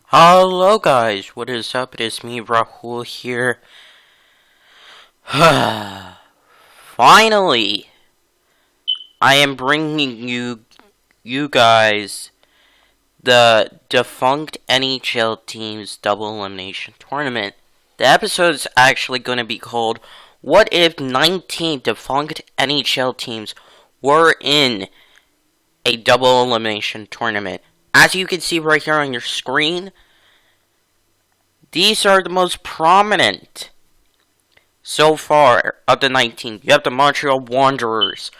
Hello guys, what is up? It is me, Rahul here. Finally, I am bringing you guys the defunct NHL teams double elimination tournament. The episode is actually going to be called "What if 19 defunct NHL teams were in a double elimination tournament?" As you can see right here on your screen, these are the most prominent so far of the 19. You have the Montreal Wanderers,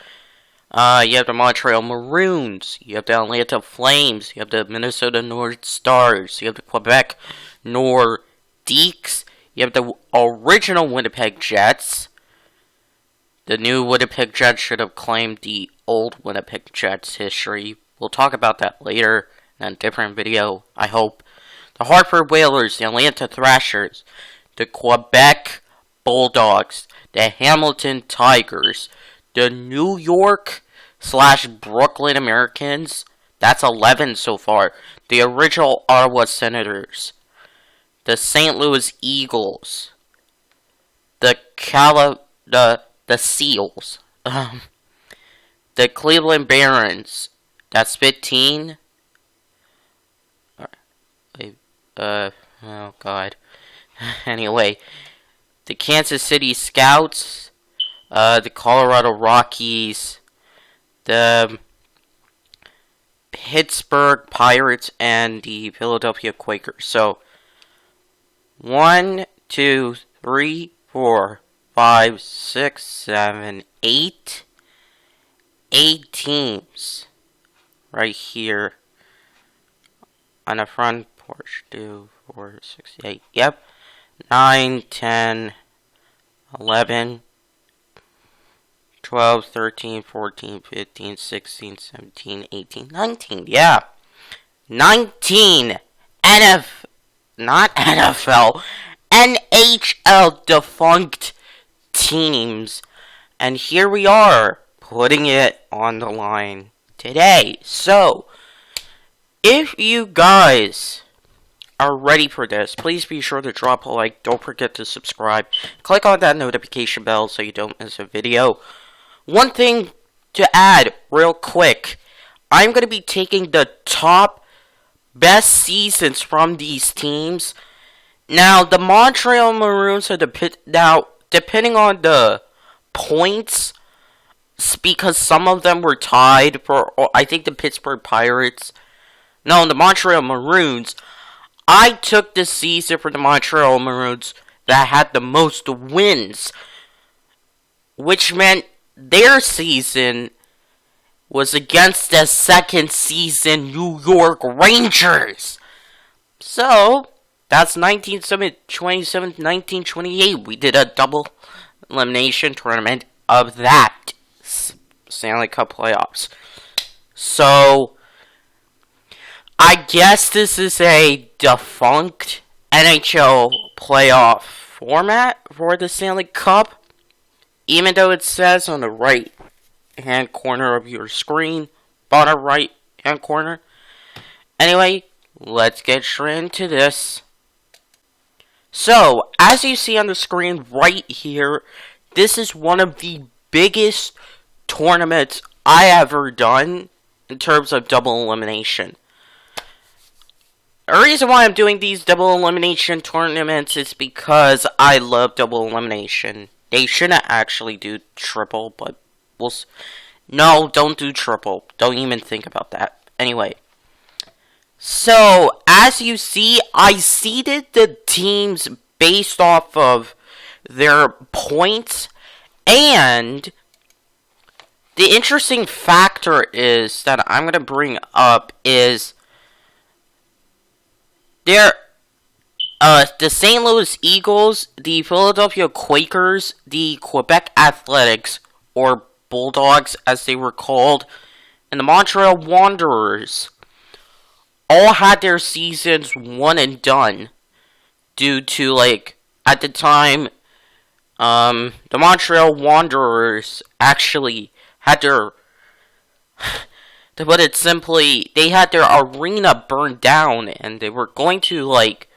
you have the Montreal Maroons, you have the Atlanta Flames, you have the Minnesota North Stars, you have the Quebec Nordiques, you have the original Winnipeg Jets. The new Winnipeg Jets should have claimed the old Winnipeg Jets history. We'll talk about that later in a different video, I hope. The Hartford Whalers, the Atlanta Thrashers, the Quebec Bulldogs, the Hamilton Tigers, the New York/Brooklyn Americans, that's 11 so far, the original Ottawa Senators, the St. Louis Eagles, the Seals, the Cleveland Barons, that's 15. Oh god. Anyway, the Kansas City Scouts, the Colorado Rockies, the Pittsburgh Pirates, and the Philadelphia Quakers. So, 1, 2, 3, 4, 5, 6, 7, 8. 8 teams right here on the front porch. 2, 4, 6, 8. Yep. 9, 10, 11, 12, 13, 14, 15, 16, 17, 18, 19. Yeah. 19 not NFL, NHL defunct teams. And here we are, putting it on the line today. So, if you guys are ready for this, please be sure to drop a like. Don't forget to subscribe. Click on that notification bell so you don't miss a video. One thing to add real quick, I'm going to be taking the top best seasons from these teams. Now, the Montreal Maroons are depending on the points, because some of them were tied for, I think, the Pittsburgh Pirates. No, the Montreal Maroons. I took the season for the Montreal Maroons that had the most wins, which meant their season was against the second season New York Rangers. So, that's 1927, 1928. We did a double elimination tournament of that Stanley Cup playoffs. So, I guess this is a defunct NHL playoff format for the Stanley Cup, even though it says on the right hand corner of your screen, bottom right hand corner. Anyway, let's get straight into this. So, as you see on the screen right here, this is one of the biggest tournaments I ever done in terms of double elimination. The reason why I'm doing these double elimination tournaments is because I love double elimination. They shouldn't actually do triple, but no, don't do triple. Don't even think about that. Anyway. So, as you see, I seeded the teams based off of their points, and the interesting factor is that I'm going to bring up is the St. Louis Eagles, the Philadelphia Quakers, the Quebec Athletics, or Bulldogs as they were called, and the Montreal Wanderers all had their seasons one and done due to, like, at the time, the Montreal Wanderers actually had To put it simply, they had their arena burned down, and they were going to, like,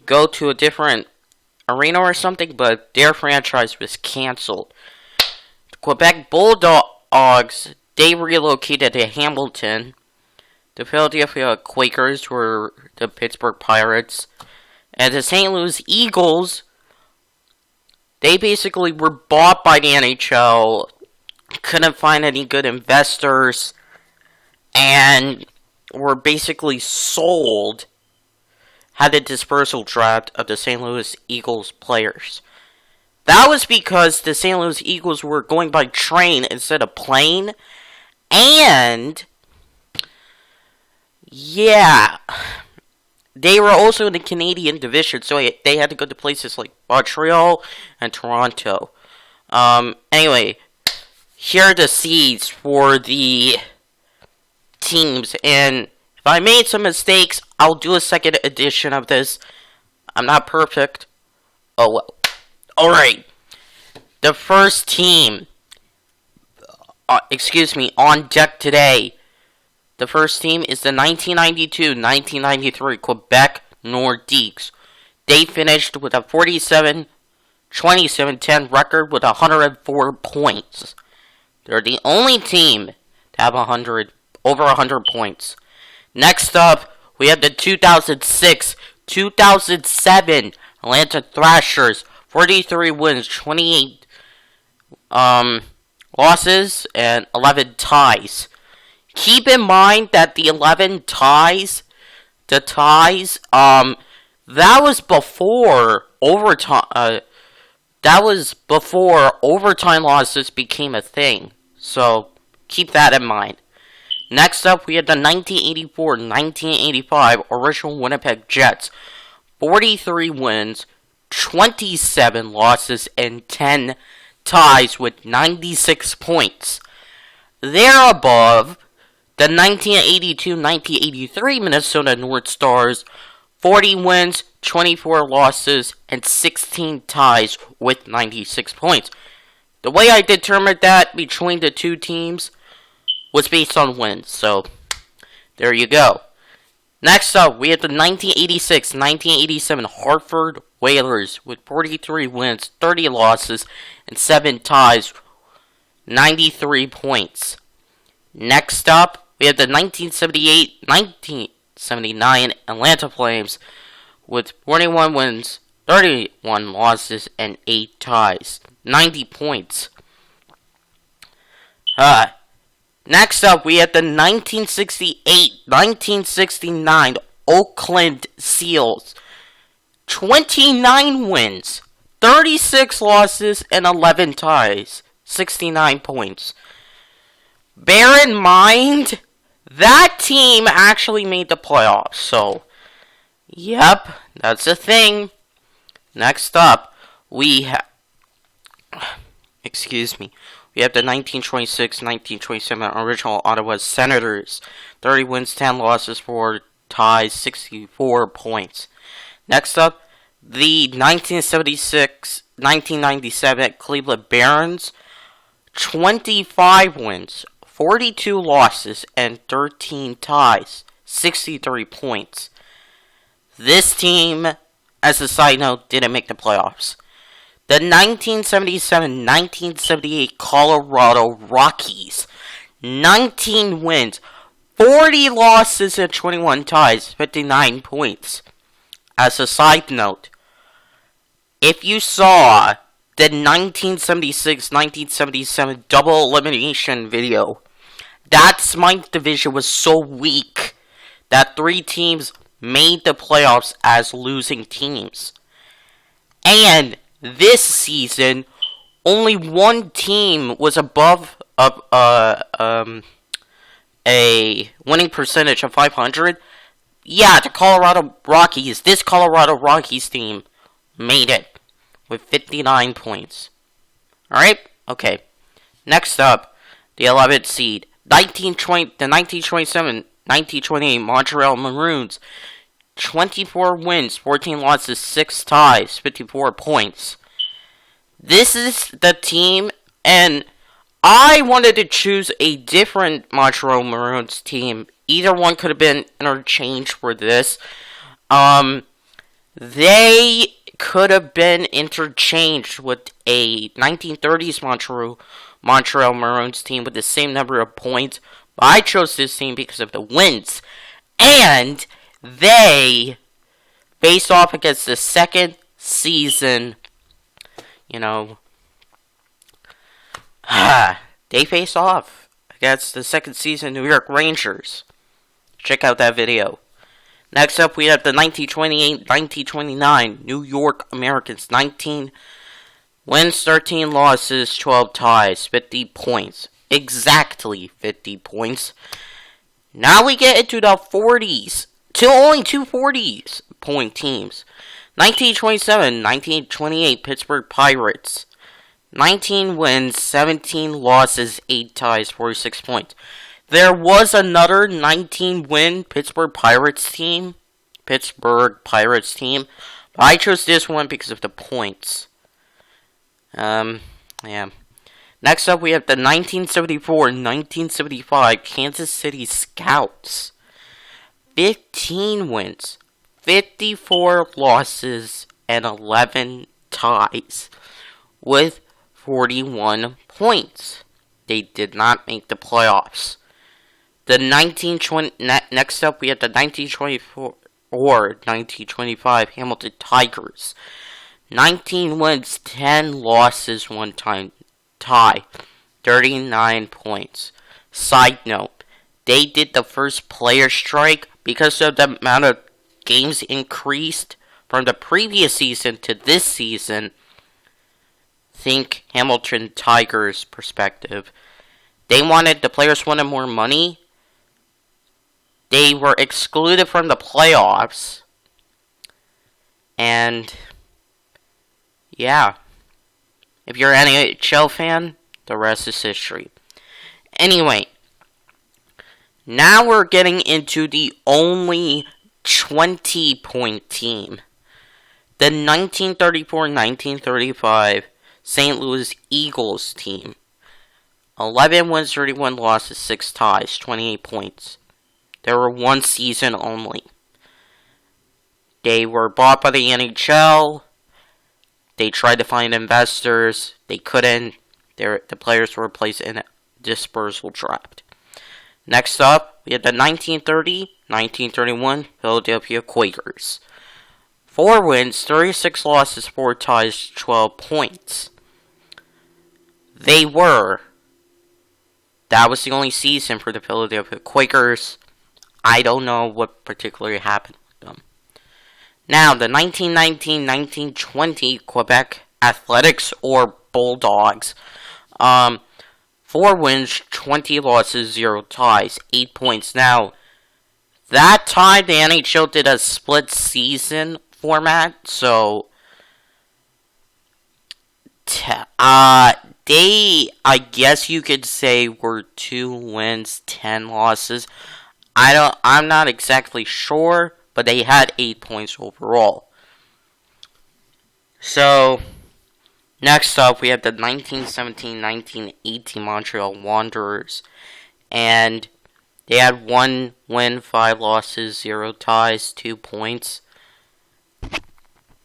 go to a different arena or something, but their franchise was canceled. The Quebec Bulldogs, they relocated to Hamilton. The Philadelphia Quakers were the Pittsburgh Pirates. And the St. Louis Eagles, they basically were bought by the NHL, couldn't find any good investors, and were basically sold, had a dispersal draft of the St. Louis Eagles players. That was because the St. Louis Eagles were going by train instead of plane, and yeah, they were also in the Canadian division, so they had to go to places like Montreal and Toronto. Anyway, here are the seeds for the teams, and if I made some mistakes, I'll do a second edition of this. I'm not perfect. Oh well. Alright. The first team, on deck today. The first team is the 1992-1993 Quebec Nordiques. They finished with a 47-27-10 record with 104 points. They're the only team to have over 100 points. Next up, we have the 2006-2007 Atlanta Thrashers. 43 wins, 28 losses, and 11 ties. Keep in mind that the 11 ties, that was before overtime. That was before overtime losses became a thing. So keep that in mind. Next up, we have the 1984-1985 original Winnipeg Jets. 43 wins, 27 losses, and 10 ties with 96 points. They're above the 1982-1983 Minnesota North Stars, 40 wins, 24 losses, and 16 ties with 96 points. The way I determined that between the two teams was based on wins, so there you go. Next up, we have the 1986-1987 Hartford Whalers with 43 wins, 30 losses, and 7 ties, 93 points. Next up, we have the 1978-1979 Atlanta Flames with 41 wins, 31 losses, and 8 ties, 90 points. Next up, we have the 1968-1969 Oakland Seals. 29 wins, 36 losses, and 11 ties, 69 points. Bear in mind, that team actually made the playoffs, so, yep, that's a thing. Next up, we have, we have the 1926-1927 original Ottawa Senators. 30 wins, 10 losses, 4 ties, 64 points. Next up, the 1976-1997 Cleveland Barons. 25 wins, 42 losses, and 13 ties, 63 points. This team, as a side note, didn't make the playoffs. The 1977-1978 Colorado Rockies. 19 wins, 40 losses, and 21 ties, 59 points. As a side note, if you saw the 1976-1977 double-elimination video, that Smite division was so weak that 3 teams made the playoffs as losing teams. And this season, only one team was above a winning percentage of 500. Yeah, the Colorado Rockies. This Colorado Rockies team made it with 59 points. Alright? Okay. Next up, the 11th seed. The 1927-1928 Montreal Maroons. 24 wins, 14 losses, 6 ties, 54 points. This is the team, and I wanted to choose a different Montreal Maroons team. Either one could have been interchanged for this. They could have been interchanged with a 1930s Montreal Maroons team with the same number of points. But I chose this team because of the wins. And they faced off against the second season, they face off against the second season New York Rangers. Check out that video. Next up, we have the 1928-1929 New York Americans. 19 wins, 13 losses, 12 ties, 50 points. Exactly 50 points. Now we get into the 40s. Only two 40s point teams. 1927-1928 Pittsburgh Pirates. 19 wins, 17 losses, 8 ties, 46 points. There was another 19-win Pittsburgh Pirates team. But I chose this one because of the points. Yeah. Next up, we have the 1974-1975 Kansas City Scouts. 15 wins, 54 losses, and 11 ties, with 41 points. They did not make the playoffs. Next up, we have the 1924-1925 Hamilton Tigers. 19 wins, 10 losses, 1 tie, 39 points. Side note, they did the first player strike because of the amount of games increased from the previous season to this season. Think Hamilton Tigers perspective. The players wanted more money. They were excluded from the playoffs. And yeah. If you're an NHL fan, the rest is history. Anyway, now we're getting into the only 20-point team. The 1934-1935 St. Louis Eagles team. 11 wins, 31 losses, 6 ties, 28 points. There were one season only. They were bought by the NHL. They tried to find investors. They couldn't. The players were placed in a dispersal draft. Next up, we have the 1930-1931 Philadelphia Quakers. 4 wins, 36 losses, 4 ties, 12 points. That was the only season for the Philadelphia Quakers. I don't know what particularly happened with them. Now, the 1919-1920 Quebec Athletics or Bulldogs. 4 wins, 20 losses, 0 ties, 8 points. Now, that time the NHL did a split season format, so they, I guess you could say, were 2 wins, 10 losses. I'm not exactly sure, but they had 8 points overall. So, next up, we have the 1917-1918 Montreal Wanderers. And they had 1 win, 5 losses, 0 ties, 2 points.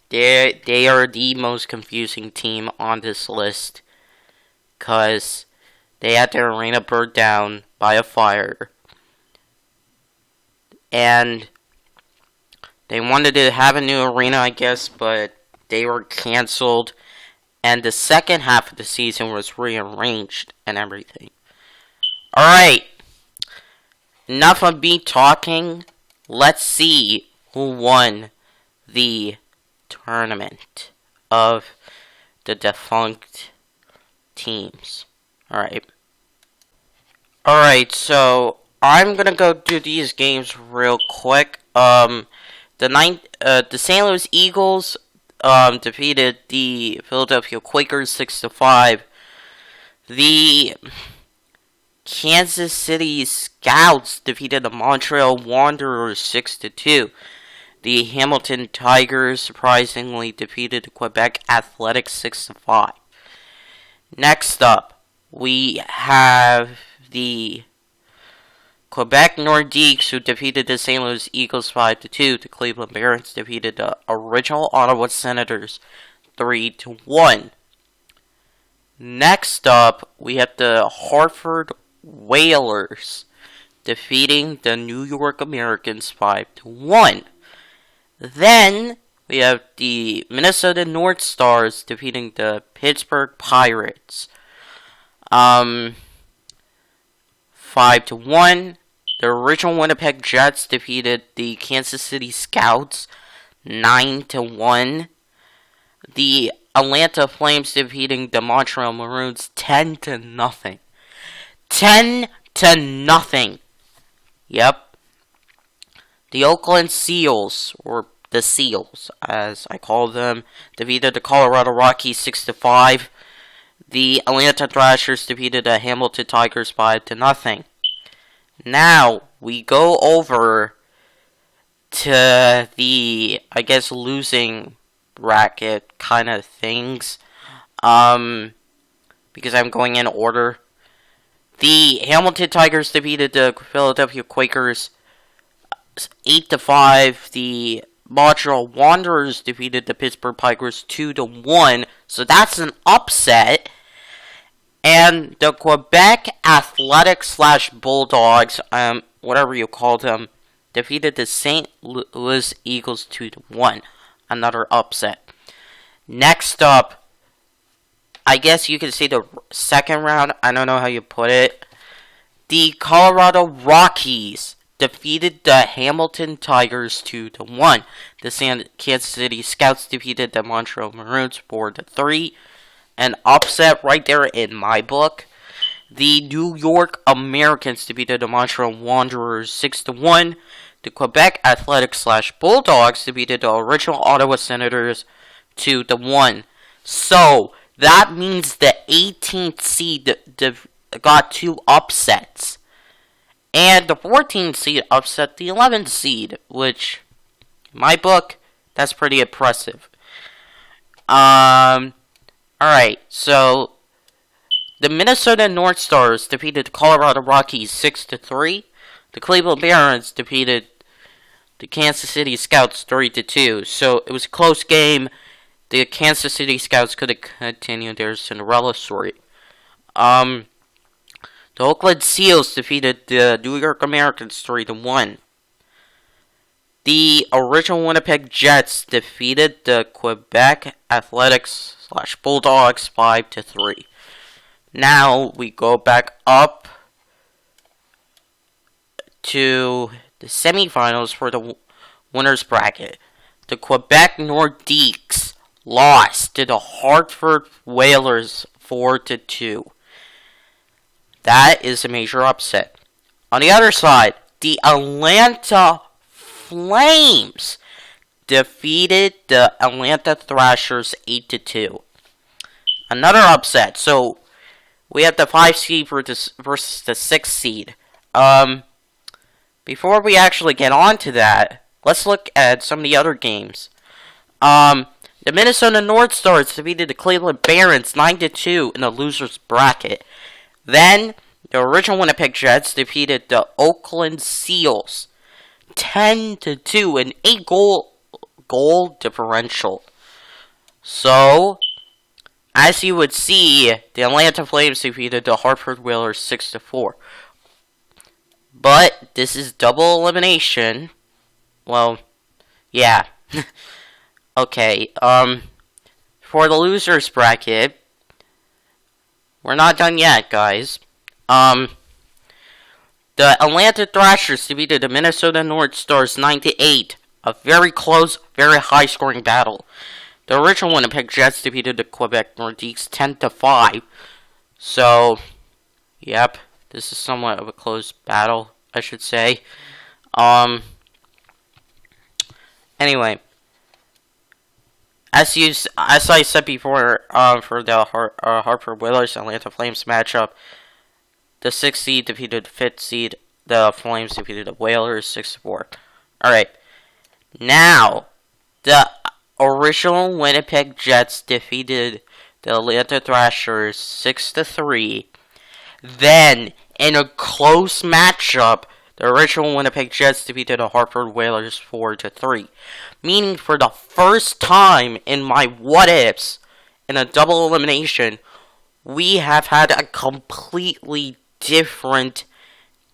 They are the most confusing team on this list, because they had their arena burned down by a fire. And they wanted to have a new arena, I guess, but they were canceled. And the second half of the season was rearranged and everything. Alright. Enough of me talking. Let's see who won the tournament of the defunct teams. Alright. Alright, so I'm gonna go through these games real quick. The St. Louis Eagles defeated the Philadelphia Quakers 6-5. The Kansas City Scouts defeated the Montreal Wanderers 6-2. The Hamilton Tigers surprisingly defeated the Quebec Athletics 6-5. Next up, we have the Quebec Nordiques, who defeated the St. Louis Eagles 5-2. The Cleveland Barons defeated the original Ottawa Senators 3-1. Next up, we have the Hartford Whalers defeating the New York Americans 5-1. Then we have the Minnesota North Stars defeating the Pittsburgh Pirates 5-1. The original Winnipeg Jets defeated the Kansas City Scouts 9-1. The Atlanta Flames defeating the Montreal Maroons 10-0. 10-0. Yep. The Oakland Seals, or the Seals, as I call them, defeated the Colorado Rockies 6-5. The Atlanta Thrashers defeated the Hamilton Tigers 5-0. Now, we go over to the, I guess, losing bracket kind of things. Because I'm going in order. The Hamilton Tigers defeated the Philadelphia Quakers 8-5. The Montreal Wanderers defeated the Pittsburgh Pirates 2-1. So that's an upset. And the Quebec Athletics / Bulldogs, whatever you call them, defeated the St. Louis Eagles 2-1. Another upset. Next up, I guess you could say the second round. I don't know how you put it. The Colorado Rockies defeated the Hamilton Tigers 2-1. The Kansas City Scouts defeated the Montreal Maroons 4-3. An upset right there in my book. The New York Americans defeated the Montreal Wanderers 6-1. The Quebec Athletics / Bulldogs defeated the original Ottawa Senators 2-1. So, that means the 18th seed got 2 upsets. And the 14th seed upset the 11th seed, which, in my book, that's pretty impressive. Alright, so the Minnesota North Stars defeated the Colorado Rockies 6-3. The Cleveland Barons defeated the Kansas City Scouts 3-2. So it was a close game. The Kansas City Scouts could have continued their Cinderella story. The Oakland Seals defeated the New York Americans 3-1. The original Winnipeg Jets defeated the Quebec Athletics / Bulldogs 5-3. Now we go back up to the semifinals for the winners bracket. The Quebec Nordiques lost to the Hartford Whalers 4-2. That is a major upset. On the other side, the Atlanta Flames defeated the Atlanta Thrashers 8-2. Another upset. So we have the 5 seed versus the 6 seed. Before we actually get on to that, let's look at some of the other games. The Minnesota North Stars defeated the Cleveland Barons 9-2 in the losers bracket. Then the original Winnipeg Jets defeated the Oakland Seals 10-2, an 8-goal differential. So, as you would see, the Atlanta Flames defeated the Hartford Whalers 6-4. But this is double elimination. Well, yeah. Okay, for the losers bracket, we're not done yet, guys. The Atlanta Thrashers defeated the Minnesota North Stars 9-8. A very close, very high-scoring battle. The original Winnipeg Jets defeated the Quebec Nordiques 10-5. So, yep, this is somewhat of a close battle, I should say. Anyway, as I said before, for the Hartford Whalers Atlanta Flames matchup, the 6th seed defeated the 5th seed. The Flames defeated the Whalers 6-4. Alright. Now, the original Winnipeg Jets defeated the Atlanta Thrashers 6-3 Then, in a close matchup, the original Winnipeg Jets defeated the Hartford Whalers 4-3. Meaning, for the first time in my what-ifs, in a double elimination, we have had a completely different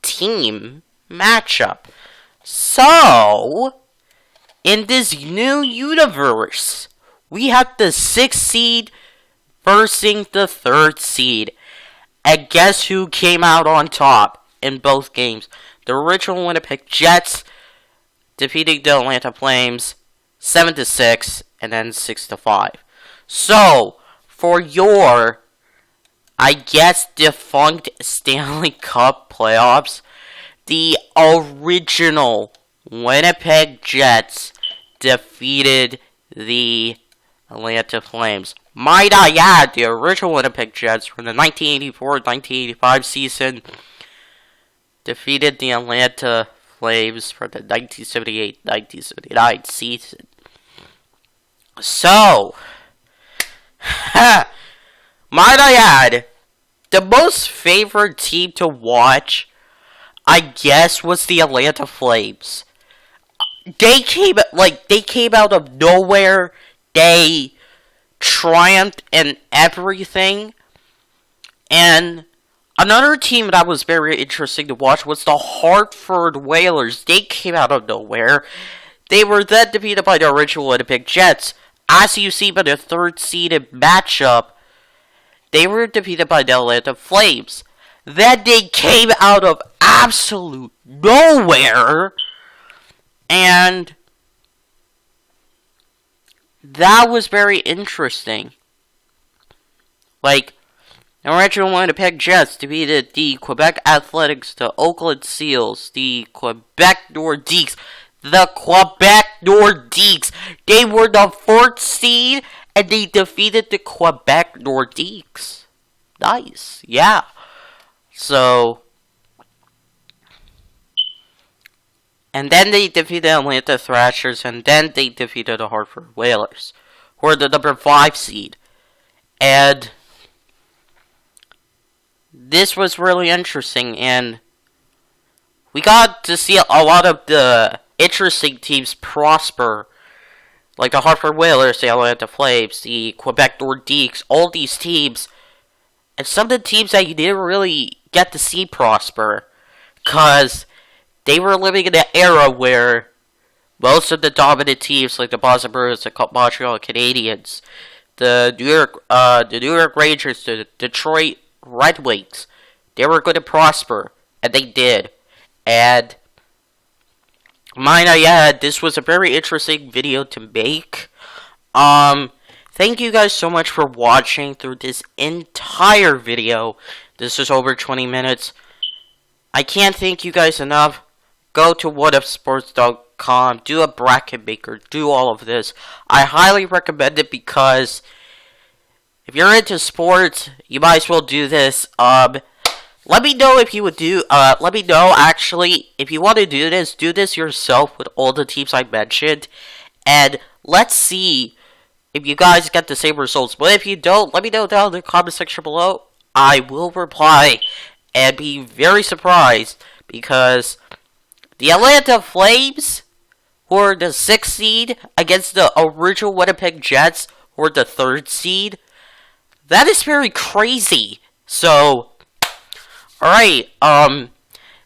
team matchup. So, in this new universe, we have the 6th seed versus the 3rd seed. And guess who came out on top in both games? The original Winnipeg Jets defeating the Atlanta Flames 7-6 and then 6-5. So, for your, I guess, defunct Stanley Cup playoffs, the original Winnipeg Jets defeated the Atlanta Flames. Might I add, the original Winnipeg Jets from the 1984-1985 season defeated the Atlanta Flames for the 1978-1979 season. So, might I add, the most favorite team to watch, I guess, was the Atlanta Flames. They came out of nowhere. They triumphed in everything. And another team that was very interesting to watch was the Hartford Whalers. They came out of nowhere. They were then defeated by the original Winnipeg Jets. As you see by the 3rd seeded matchup, they were defeated by the Atlanta Flames. Then they came out of absolute nowhere, and that was very interesting. Like, the original Winnipeg Jets defeated the Quebec Athletics, the Oakland Seals, the Quebec Nordiques. The Quebec Nordiques. They were the 4th seed, and they defeated the Quebec Nordiques. Nice, yeah. So, and then they defeated Atlanta Thrashers, and then they defeated the Hartford Whalers, who are the number 5 seed. And this was really interesting, and we got to see a lot of the interesting teams prosper, like the Hartford Whalers, the Atlanta Flames, the Quebec Nordiques, all these teams, and some of the teams that you didn't really get to see prosper, because they were living in an era where most of the dominant teams, like the Boston Bruins, the Montreal Canadiens, the New York Rangers, the Detroit Red Wings, they were going to prosper, and they did. And might I add, this was a very interesting video to make. Thank you guys so much for watching through this entire video. This is over 20 minutes. I can't thank you guys enough. Go to whatifsports.com, do a bracket maker, do all of this. I highly recommend it because if you're into sports, you might as well do this. Let me know if you would do, let me know, actually, if you want to do this yourself with all the teams I mentioned, and let's see if you guys get the same results. But if you don't, let me know down in the comment section below. I will reply, and be very surprised, because the Atlanta Flames, who are the 6th seed, against the original Winnipeg Jets, who are the 3rd seed, that is very crazy. So, alright,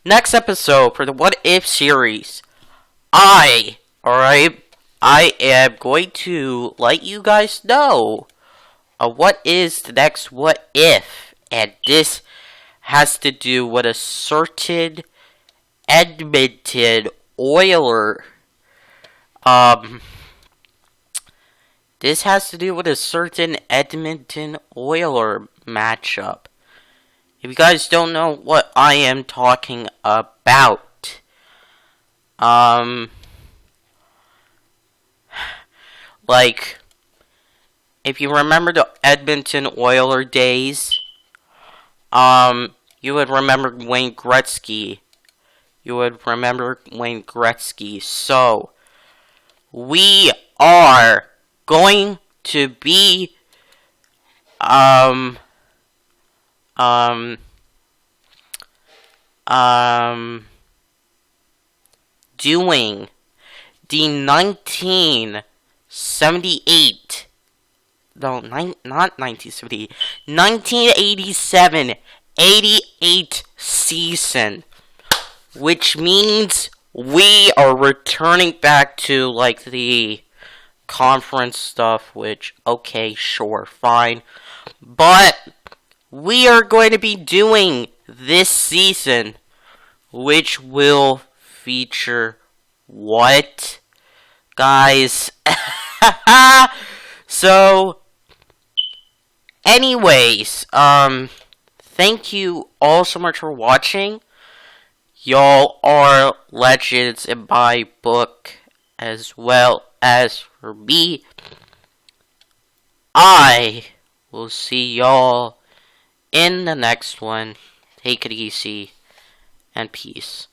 next episode for the What If series, I am going to let you guys know what is the next What If, and this has to do with a certain Edmonton Oiler. This has to do with a certain Edmonton Oiler matchup. If you guys don't know what I am talking about, like, if you remember the Edmonton Oiler days, you would remember Wayne Gretzky. So, we are going to be, doing the 1978, no, not 1978, 1987, 88 season, which means we are returning back to, like, the conference stuff, which, okay, sure, fine, but we are going to be doing this season, which will feature what, guys? So, anyways, thank you all so much for watching. Y'all are legends in my book, as well as for me. I will see y'all in the next one. Take it easy, and peace.